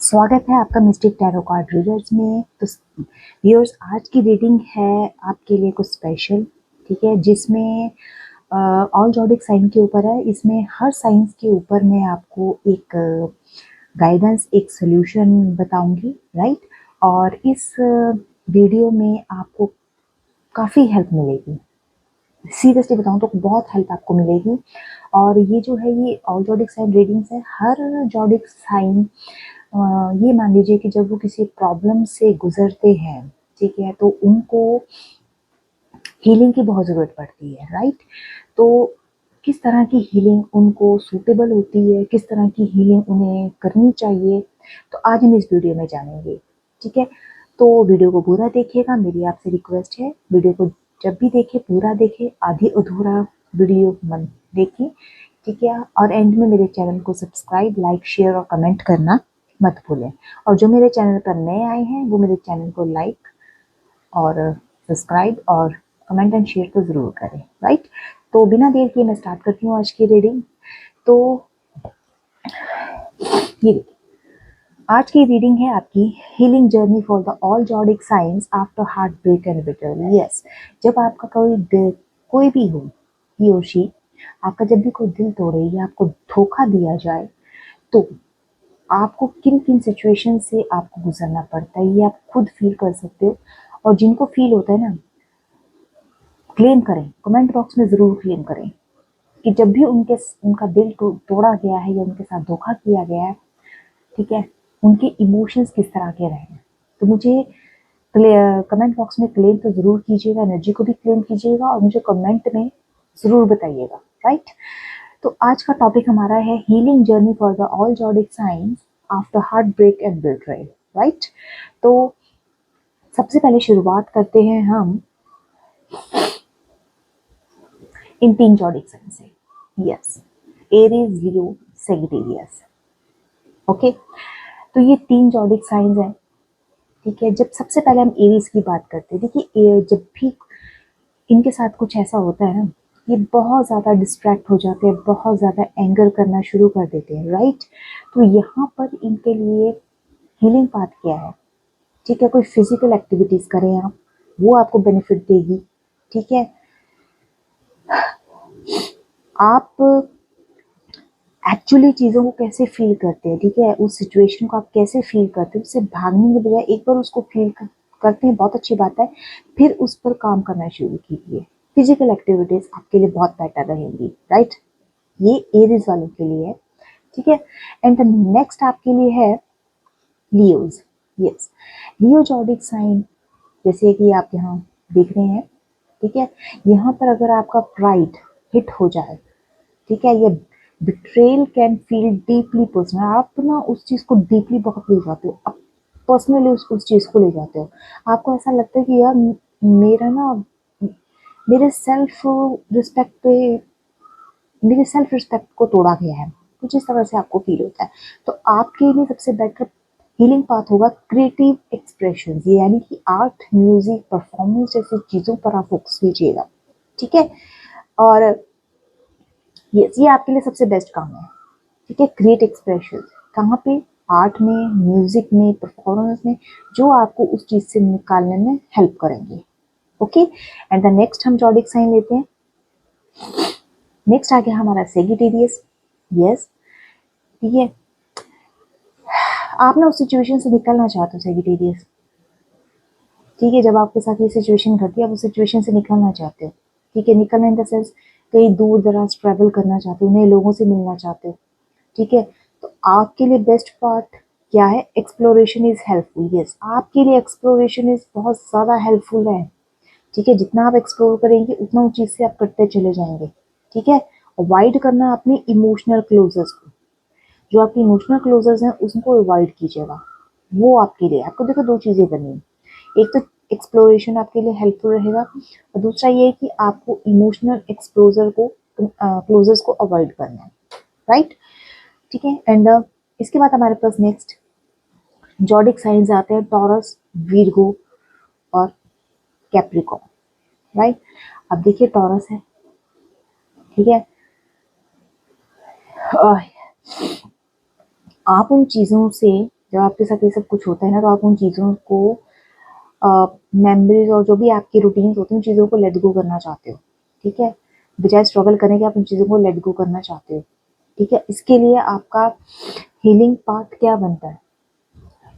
स्वागत है आपका मिस्टिक टैरो कार्ड रीडर्स में। तो व्यूअर्स, आज की रीडिंग है आपके लिए कुछ स्पेशल, ठीक है, जिसमें ऑल जॉडिक साइन के ऊपर है। इसमें हर साइंस के ऊपर मैं आपको एक गाइडेंस, एक सोल्यूशन बताऊंगी, राइट। और इस वीडियो में आपको काफ़ी हेल्प मिलेगी। सीरियसली बताऊं तो बहुत हेल्प आपको मिलेगी। और ये जो है, ये ऑल जॉडिक साइन रीडिंग्स है। हर जॉडिक साइन, ये मान लीजिए कि जब वो किसी प्रॉब्लम से गुजरते हैं, ठीक है, तो उनको हीलिंग की बहुत ज़रूरत पड़ती है, राइट। तो किस तरह की हीलिंग उनको सूटेबल होती है, किस तरह की हीलिंग उन्हें करनी चाहिए, तो आज हम इस वीडियो में जानेंगे, ठीक है। तो वीडियो को पूरा देखिएगा, मेरी आपसे रिक्वेस्ट है। वीडियो को जब भी देखें पूरा देखें, आधी अधूरा वीडियो मत देखिए, ठीक है। और एंड में मेरे चैनल को सब्सक्राइब, लाइक, शेयर और कमेंट करना मत भूलें। और जो मेरे चैनल पर नए आए हैं वो मेरे चैनल को लाइक और सब्सक्राइब और कमेंट एंड शेयर तो ज़रूर करें, राइट। तो बिना देर किए मैं स्टार्ट करती हूँ आज की रीडिंग। तो ये देखिए, आज की रीडिंग है आपकी healing journey for the all zodiac science after heart break and bitterly. Yes, जब आपका कोई भी हो, ही और शी, आपका जब भी कोई दिल तोड़े या आपको धोखा दिया जाए, तो आपको किन किन सिचुएशन से आपको गुजरना पड़ता है, ये आप खुद फील कर सकते हो। और जिनको फील होता है ना, क्लेम करें, कमेंट बॉक्स में ज़रूर क्लेम करें कि जब भी उनका दिल तोड़ा गया है या उनके साथ धोखा किया गया है, ठीक है, उनके इमोशंस किस तरह के रहे हैं। तो मुझे कमेंट बॉक्स में क्लेम तो ज़रूर कीजिएगा, एनर्जी को भी क्लेम कीजिएगा और मुझे कमेंट में ज़रूर बताइएगा, राइट। तो आज का टॉपिक हमारा है healing journey for the all zodiac science after heart break and betrayal, right. तो सबसे पहले शुरुआत करते हैं हम इन 3 जॉडिक साइन से। Yes, Aries, Leo, Sagittarius. Okay, तो ये 3 जॉडिक साइंस हैं, ठीक है। जब सबसे पहले हम एरीज की बात करते हैं, देखिए जब भी इनके साथ कुछ ऐसा होता है ना, ये बहुत ज़्यादा डिस्ट्रैक्ट हो जाते हैं, बहुत ज़्यादा एंगर करना शुरू कर देते हैं, राइट। तो यहाँ पर इनके लिए हीलिंग पाथ क्या है, ठीक है। कोई फिजिकल एक्टिविटीज़ करें आप, वो आपको बेनिफिट देगी, ठीक है। आप एक्चुअली चीज़ों को कैसे फील करते हैं, ठीक है, उस सिचुएशन को आप कैसे फील करते हैं, उससे भागने के बजाय एक बार उसको फील करते हैं, बहुत अच्छी बात है। फिर उस पर काम करना शुरू कीजिए। फिजिकल एक्टिविटीज़ आपके लिए बहुत बेटर रहेंगी, राइट। ये एरीज वालों के लिए है, ठीक है। एंड द नेक्स्ट आपके लिए है लियोज। यस, लियो जॉडिक साइन, जैसे कि आप यहाँ देख रहे हैं, ठीक है। यहाँ पर अगर आपका प्राइड हिट हो जाए, ठीक है, ये betrayal can feel deeply personal. आप ना उस चीज़ को डीपली बहुत ले जाते हो, आप पर्सनली उस चीज़ को ले जाते हो। आपको ऐसा लगता है कि यार मेरा ना, मेरे सेल्फ रिस्पेक्ट पे, मेरे सेल्फ रिस्पेक्ट को तोड़ा गया है, कुछ इस तरह से आपको फील होता है। तो आपके लिए सबसे बेटर हीलिंग पाथ होगा क्रिएटिव एक्सप्रेशन, यानी कि आर्ट, म्यूजिक, परफॉर्मेंस जैसी चीज़ों पर आप फोकस कीजिएगा, ठीक है। और ये आपके लिए सबसे बेस्ट काम है, ठीक है। क्रिएट एक्सप्रेशन कहाँ पे, आर्ट में, म्यूजिक में, परफॉर्मेंस में, जो आपको उस चीज़ से निकालने में हेल्प करेंगे। ओके, एंड द नेक्स्ट हम जॉडिक साइन लेते हैं। नेक्स्ट आ गया हमारा सेजिटेरियस। यस, ठीक है। आप ना उस सिचुएशन से निकलना चाहते हो सेजिटेरियस, ठीक है। जब आपके साथ ये सिचुएशन घटती है, आप उस सिचुएशन से निकलना चाहते हो, ठीक है। निकलना इन द सेंस कहीं दूर दराज ट्रैवल करना चाहते हो, नए लोगों से मिलना चाहते हो, ठीक है। तो आपके लिए बेस्ट पार्ट क्या है, एक्सप्लोरेशन इज हेल्पफुल। यस, आपके लिए एक्सप्लोरेशन इज बहुत ज़्यादा हेल्पफुल है, ठीक है। जितना आप एक्सप्लोर करेंगे उतना उस चीज़ से आप करते चले जाएंगे, ठीक है। अवॉइड करना अपने इमोशनल क्लोजर्स को, जो आपके इमोशनल क्लोजर्स हैं उसको अवॉइड कीजिएगा। वो आपके लिए, आपको देखो 2 चीज़ें करनी है, एक तो एक्सप्लोरेशन आपके लिए हेल्पफुल रहेगा और दूसरा ये है कि आपको इमोशनल एक्सप्लोजर को, क्लोजर्स को अवॉइड करना है, राइट, ठीक है। एंड इसके बाद हमारे पास नेक्स्ट जॉडिक साइंस आते हैं, टॉरस, वीरगो और कैप्रिकॉर्न, राइट। अब देखिए टॉरस है, ठीक है। आप उन चीज़ों से जब आपके साथ ये सब कुछ होता है ना, तो आप उन चीज़ों को मेमोरीज और जो भी आपकी रूटीन्स होती हैं उन चीज़ों को लेट गो करना चाहते हो, ठीक है। बजाय स्ट्रगल करने के आप उन चीज़ों को लेट गो करना चाहते हो, ठीक है। इसके लिए आपका हीलिंग पार्ट क्या बनता है,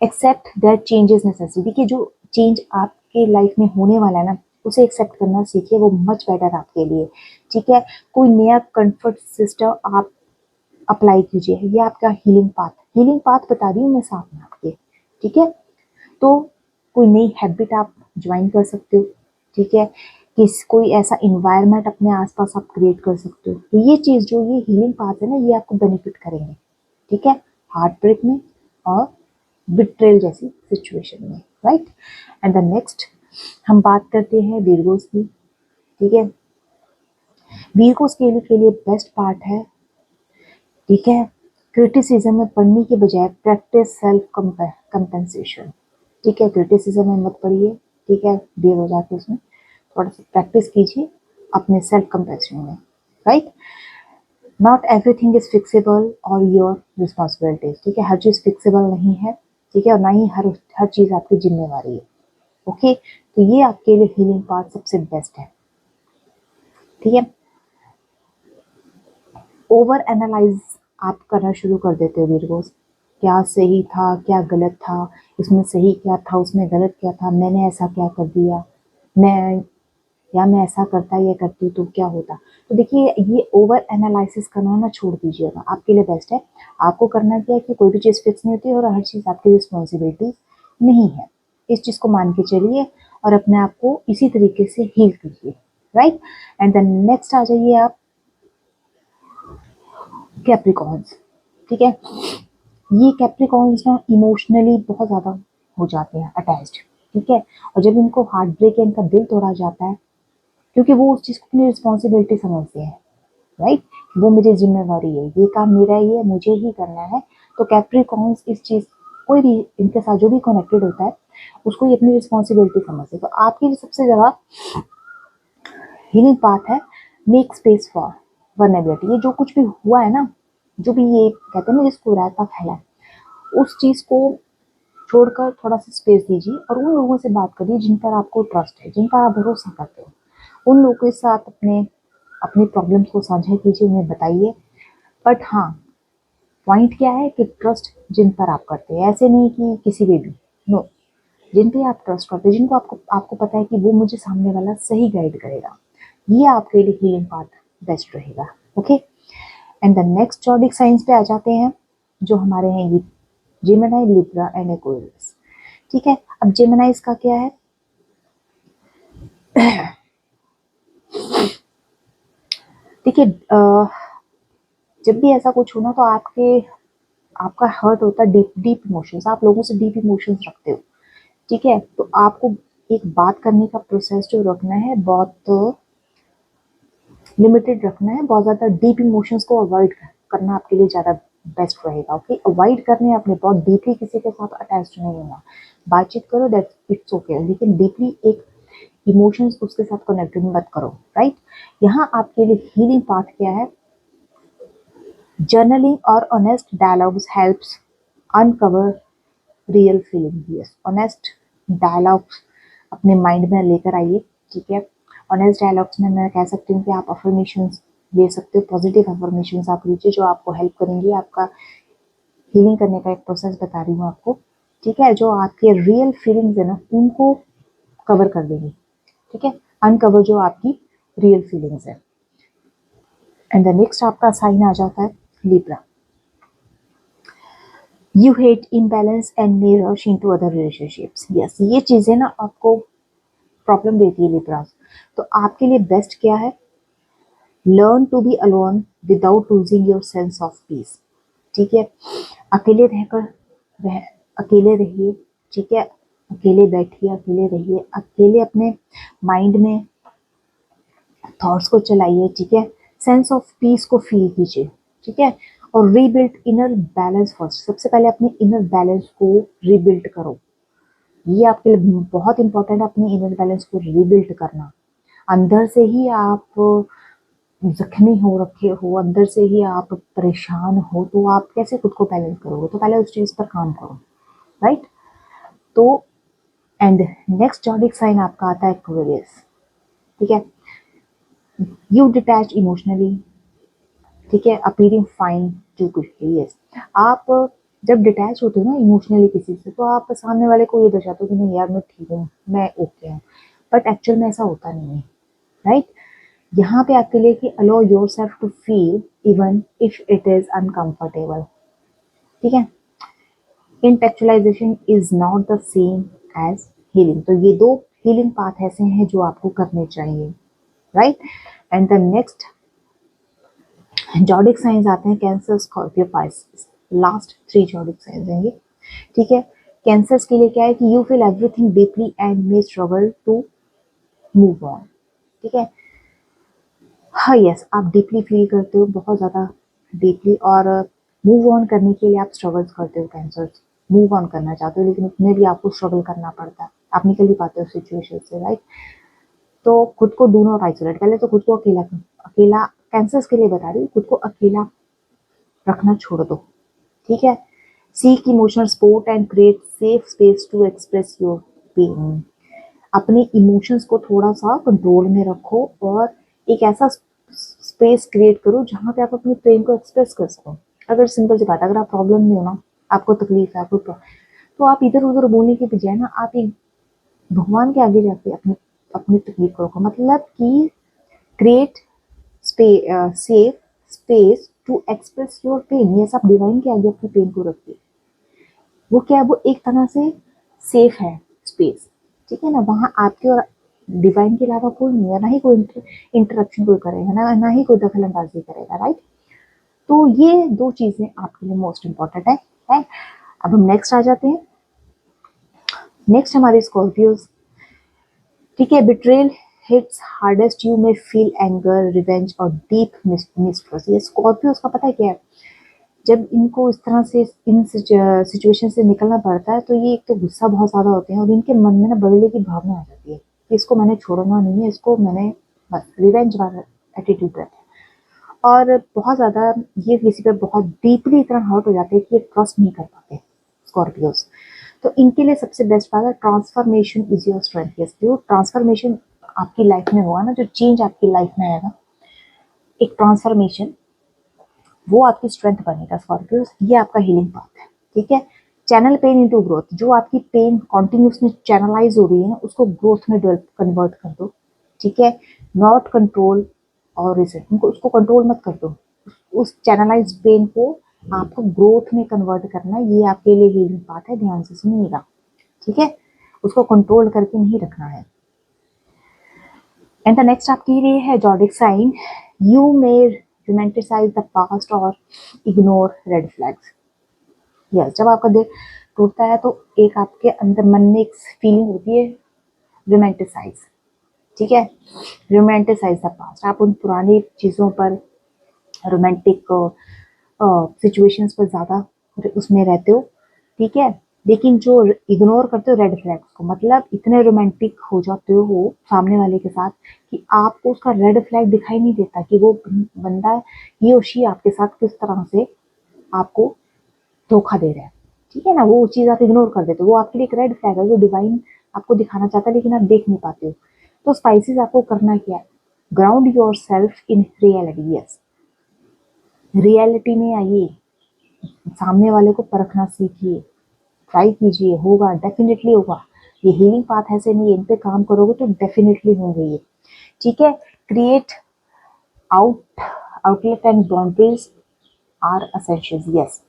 एक्सेप्ट दैट चेंजेस नेसेसरी, कि जो चेंज आपके लाइफ में होने वाला है ना उसे एक्सेप्ट करना सीखिए, वो मच बेटर आपके लिए, ठीक है। कोई नया कंफर्ट सिस्टम आप अप्लाई कीजिए, ये आपका हीलिंग पाथ बता रही हूँ मैं साथ में आपके, ठीक है। तो कोई नई हैबिट आप ज्वाइन कर सकते हो, ठीक है। कोई ऐसा इन्वायरमेंट अपने आसपास आप क्रिएट कर सकते हो, तो ये चीज़ जो ये हीलिंग पाथ है ना ये आपको बेनिफिट करेंगे, ठीक है, हार्ट ब्रेक में और बिट्रेल जैसी सिचुएशन में, राइट। एंड द नेक्स्ट हम बात करते हैं वीरगोस की, ठीक है। वीरगोस के लिए बेस्ट पार्ट है, ठीक है, क्रिटिसिज्म में पढ़ने के बजाय प्रैक्टिस सेल्फ कंपेंसेशन, ठीक है। क्रिटिसिज्म में मत पढ़िए, ठीक है, देर हो जाती है उसमें, थोड़ा सा प्रैक्टिस कीजिए अपने सेल्फ कंपेशन में, right. Not everything is fixable और योर रिस्पॉन्सिबिलिटीज, ठीक है, हर चीज़ फिक्सेबल नहीं है, ठीक है, और ना ही हर चीज़ आपकी जिम्मेवारी है, ओके। तो ये आपके लिए हीलिंग पार्ट सबसे बेस्ट है, ठीक है। ओवर एनालाइज आप करना शुरू कर देते हो वीरगोस, क्या सही था क्या गलत था, इसमें सही क्या था उसमें गलत क्या था, मैंने ऐसा क्या कर दिया, मैं ऐसा करता या करती तो क्या होता। तो देखिए ये ओवर एनालिसिस करना ना छोड़ दीजिएगा, आपके लिए बेस्ट है। आपको करना क्या है कि कोई भी चीज़ फिक्स नहीं होती और हर चीज़ आपकी रिस्पॉन्सिबिलिटी नहीं है, इस चीज़ को मान के चलिए और अपने आप को इसी तरीके से हील कीजिए, राइट। एंड देन नेक्स्ट आ जाइए आप कैप्रिकॉर्न्स, ठीक है। ये कैप्रिकॉर्न्स ना इमोशनली बहुत ज़्यादा हो जाते हैं अटैच्ड, ठीक है। और जब इनको हार्ट ब्रेक या इनका दिल तोड़ा जाता है, क्योंकि वो उस चीज़ को अपनी रिस्पॉन्सिबिलिटी समझते हैं, राइट, वो मेरी जिम्मेवारी है, ये काम मेरा ही है, मुझे ही करना है। तो कैप्रिकॉर्न्स इस चीज़, कोई भी इनके साथ जो भी कनेक्टेड होता है उसको ये अपनी रिस्पॉन्सिबिलिटी समझते हैं। तो आपके लिए सबसे ज़्यादा हीलिंग पाथ है मेक स्पेस फॉर वल्नरेबिलिटी। ये जो कुछ भी हुआ है ना, जो भी ये कहते हैं ना जिसको रायता फैला है, उस चीज़ को छोड़कर थोड़ा सा स्पेस दीजिए और उन लोगों से बात करिए जिन पर आपको ट्रस्ट है, जिन पर आप भरोसा करते हो, उन लोगों के साथ अपने अपनी प्रॉब्लम्स को साझा कीजिए, उन्हें बताइए। बट हाँ, पॉइंट क्या है कि ट्रस्ट जिन पर आप करते हैं, ऐसे नहीं कि किसी पे भी, नो, जिन पे आप ट्रस्ट करते हैं, जिनको आपको आपको पता है कि वो मुझे सामने वाला सही गाइड करेगा, ये आपके लिए हीलिंग पाथ बेस्ट रहेगा, okay. And the next zodiac science पे आ जाते हैं जो हमारे हैं ये जेमिनी, लिब्रा एंड एक्वेरियस, ठीक है। अब जेमिनाइज का क्या है, देखिए जब भी ऐसा कुछ हो ना तो आपका हर्ट होता है, डीप डीप इमोशंस, आप लोगों से डीप इमोशंस रखते हो, ठीक है। तो आपको एक बात करने का प्रोसेस जो रखना है बहुत लिमिटेड रखना है, बहुत ज़्यादा डीप इमोशंस को अवॉइड करना आपके लिए ज़्यादा बेस्ट रहेगा, ओके। अवॉइड करने अपने बहुत डीपली किसी के साथ अटैच नहीं होना, बातचीत करो दैट इट्स ओके, लेकिन डीपली एक इमोशंस उसके साथ कनेक्टेड मत करो, राइट। यहाँ आपके लिए हीलिंग पार्ट क्या है, जर्नलिंग और honest dialogues helps uncover real feeling, yes, honest dialogues अपने माइंड में लेकर आइए, ठीक है। ऑनेस्ट डायलॉग्स में मैं कह सकती हूँ कि आप अफर्मेशंस ले सकते हो, पॉजिटिव अफर्मेशंस आप लीजिए जो आपको हेल्प करेंगी, आपका हीलिंग करने का एक प्रोसेस बता रही हूँ आपको, ठीक है, जो आपके रियल फीलिंग्स है ना उनको कवर कर देंगी, ठीक है, अनकवर जो आपकी रियल फीलिंग्स है। एंड द नेक्स्ट आपका साइन आ जाता है Libra, you hate imbalance and may rush into other relationships, yes, ये चीज़ें ना आपको प्रॉब्लम देती है लिब्रास। तो आपके लिए बेस्ट क्या है, learn to be alone without losing your sense of peace, ठीक है। अकेले रहकर रह अकेले रहिए, ठीक है, अकेले बैठिए, अकेले रहिए, अकेले अपने माइंड में थॉट्स को चलाइए, ठीक है, सेंस ऑफ पीस को फील कीजिए, ठीक है। और रीबिल्ड इनर बैलेंस फर्स्ट, सबसे पहले अपने इनर बैलेंस को रीबिल्ड करो, ये आपके लिए बहुत इंपॉर्टेंट है, अपने इनर बैलेंस को रीबिल्ड करना। अंदर से ही आप जख्मी हो रखे हो, अंदर से ही आप परेशान हो, तो आप कैसे खुद को बैलेंस करोगे, तो पहले उस चीज़ पर काम करो, राइट। तो एंड नेक्स्ट जॉडिक साइन आपका आता है एक्वेरियस, ठीक है। यू डिटैच इमोशनली, ठीक है, appearing fine to quickly, yes. आप जब डिटैच होते हो ना इमोशनली किसी से, तो आप सामने वाले को ये दर्शाते हो कि नहीं यार मैं ठीक हूँ, मैं ओके हूँ, बट एक्चुअल में ऐसा होता नहीं है, राइट। यहाँ पे आपके लिए कि allow yourself to feel even if it is uncomfortable, ठीक है। Intellectualization is not the same as healing. तो ये दो हीलिंग पाथ ऐसे हैं जो आपको करने चाहिए, right. And the next zodiac science आते हैं cancer, Scorpio, Pisces. Last 3 zodiac science हैं ये, ठीक है। कैंसर्स के लिए क्या है कि you feel everything deeply and may struggle to move on, ठीक है। हाँ यस, आप डीपली फील करते हो, बहुत ज़्यादा डीपली, और मूव ऑन करने के लिए आप स्ट्रगल्स करते हो। कैंसर्स मूव ऑन करना चाहते हो, लेकिन उसमें भी आपको स्ट्रगल करना पड़ता है, आप निकल नहीं पाते हो सिचुएशन से, राइट। तो खुद को डू नॉट आइसोलेट, पहले तो खुद को अकेला अकेला कैंसर्स के लिए बता रही हूँ, खुद को अकेला रखना छोड़ दो, ठीक है। Seek emotional support and create safe space to express your pain. अपने इमोशंस को थोड़ा सा कंट्रोल में रखो और एक ऐसा स्पेस क्रिएट करो जहाँ पे आप अपनी पेन को एक्सप्रेस कर सको। अगर सिंपल सी बात है, अगर आप प्रॉब्लम में हो ना, आपको तकलीफ है, आपको तो आप इधर उधर बोलने के बजाय ना, आप एक भगवान के आगे जाके अपनी अपनी तकलीफ को रखो, मतलब कि create safe space to express your pain. ये सब डिवाइन के आगे अपनी पेन को रखिए। वो क्या है, वो एक तरह से सेफ है स्पेस, ठीक है ना। वहाँ आपके और डिवाइन के अलावा कोई नहीं है, ना ही कोई इंटरप्शन कोई करेगा, ना ही कोई दखल अंदाजी करेगा, राइट। तो ये दो चीजें आपके लिए मोस्ट इंपॉर्टेंट है, राइट। अब हम नेक्स्ट आ जाते हैं। नेक्स्ट हमारे स्कॉर्पियोज, ठीक है। बिट्रेल हिट्स हार्डेस्ट, यू में फील एंगर, रिवेंज और डीप मिसट्रस्ट। ये स्कॉर्पियोज का पता है क्या है, जब इनको इस तरह से इन सिचुएशन से निकलना पड़ता है, तो ये एक तो गुस्सा बहुत ज़्यादा होते हैं और इनके मन में ना बदले की भावना आ जाती है कि इसको मैंने छोड़ना नहीं है, इसको मैंने बस रिवेंज वाला एटीट्यूड रहता है। और बहुत ज़्यादा ये किसी पे बहुत डीपली इतना हर्ट हो जाते हैं कि ये ट्रस्ट नहीं कर पाते स्कॉर्पियोज। तो इनके लिए सबसे बेस्ट बात है transformation is your strength. Yes, जो ट्रांसफॉर्मेशन आपकी लाइफ में हुआ ना, जो चेंज आपकी लाइफ में आएगा, एक ट्रांसफॉर्मेशन, वो आपकी स्ट्रेंथ बनेगा स्कॉर्पियो। ये आपका हीलिंग पाथ है, ठीक है। चैनल पेन इनटू ग्रोथ, जो आपकी पेन कॉन्टिन्यूसली चैनलाइज हो रही है ना, उसको ग्रोथ में कन्वर्ट कर दो, ठीक है। नॉट कंट्रोल और रिजेंट, उसको कंट्रोल मत कर दो, उस चैनलाइज पेन को आपको ग्रोथ में कन्वर्ट करना है। ये आपके लिए हीलिंग पाथ है, ध्यान से सुनिएगा, ठीक है। उसको कंट्रोल करके नहीं रखना है। एंड द नेक्स्ट आपके लिए है zodiac sign, you may romanticise the past और इग्नोर रेड फ्लैग्स। यस, जब आपका दिल टूटता है तो एक आपके अंदर मन में एक फीलिंग होती है रोमांटिसाइज, ठीक है। रोमांटिसाइज द पास्ट, आप उन पुरानी चीज़ों पर, रोमांटिक सिचुएशंस पर ज़्यादा उसमें रहते हो, ठीक है। लेकिन जो इग्नोर करते हो रेड फ्लैग्स को, मतलब इतने रोमांटिक हो जाते हो सामने वाले के साथ कि आपको उसका रेड फ्लैग दिखाई नहीं देता कि वो बंदा, ये और शी आपके साथ किस तरह से आपको धोखा दे रहा है, ठीक है ना। वो चीज़ आप इग्नोर कर देते हो, वो आपके लिए एक रेड फ्लैग है जो डिवाइन आपको दिखाना चाहता है, लेकिन आप देख नहीं पाते हो। तो स्पाइसेस आपको करना क्या है, ground your self in reality. Yes, reality में आइए, सामने वाले को परखना सीखिए, ट्राई कीजिए, होगा, डेफिनेटली होगा। ये हीलिंग पाथ ऐसे नहीं है, इन पे काम करोगे तो डेफिनेटली होंगे ये, ठीक है। Create out outlet and boundaries are essentials. Yes,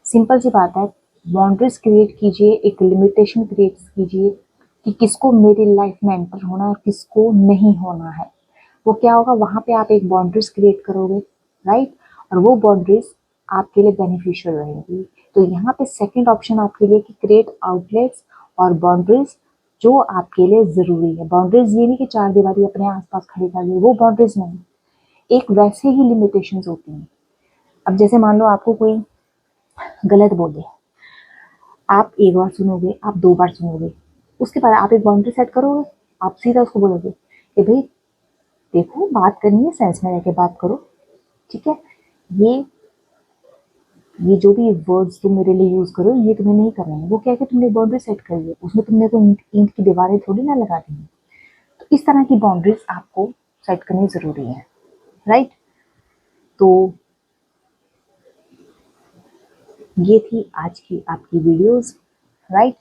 simple सी बात है, बाउंड्रीज क्रिएट कीजिए, एक लिमिटेशन क्रिएट कीजिए कि किसको मेरी लाइफ में एंटर होना है और किसको नहीं होना है। वो क्या होगा, वहाँ पे आप एक बाउंड्रीज क्रिएट करोगे, राइट, और वो बाउंड्रीज आपके लिए बेनिफिशियल रहेंगी। तो यहाँ पे सेकंड ऑप्शन आपके लिए कि क्रिएट आउटलेट्स और बाउंड्रीज जो आपके लिए ज़रूरी है। बाउंड्रीज ये नहीं कि चार दीवारी अपने आसपास खड़ी कर ली, वो बाउंड्रीज नहीं, एक वैसे ही लिमिटेशंस होती हैं। अब जैसे मान लो आपको कोई गलत बोले, आप एक बार सुनोगे, आप दो बार सुनोगे, उसके बाद आप एक बाउंड्री सेट करोगे, आप सीधा उसको बोलोगे कि भाई देखो, बात करनी है सेंस में रह के बात करो, ठीक है। ये ये जो भी वर्ड्स तुम मेरे लिए यूज करो ये तुम्हें नहीं करना है। वो क्या है कि तुमने बाउंड्री सेट करी है, उसमें तुमने को ईंट की दीवारें थोड़ी ना लगा दी है। तो इस तरह की बाउंड्रीज आपको सेट करनी जरूरी है, राइट। तो ये थी आज की आपकी वीडियोस, राइट।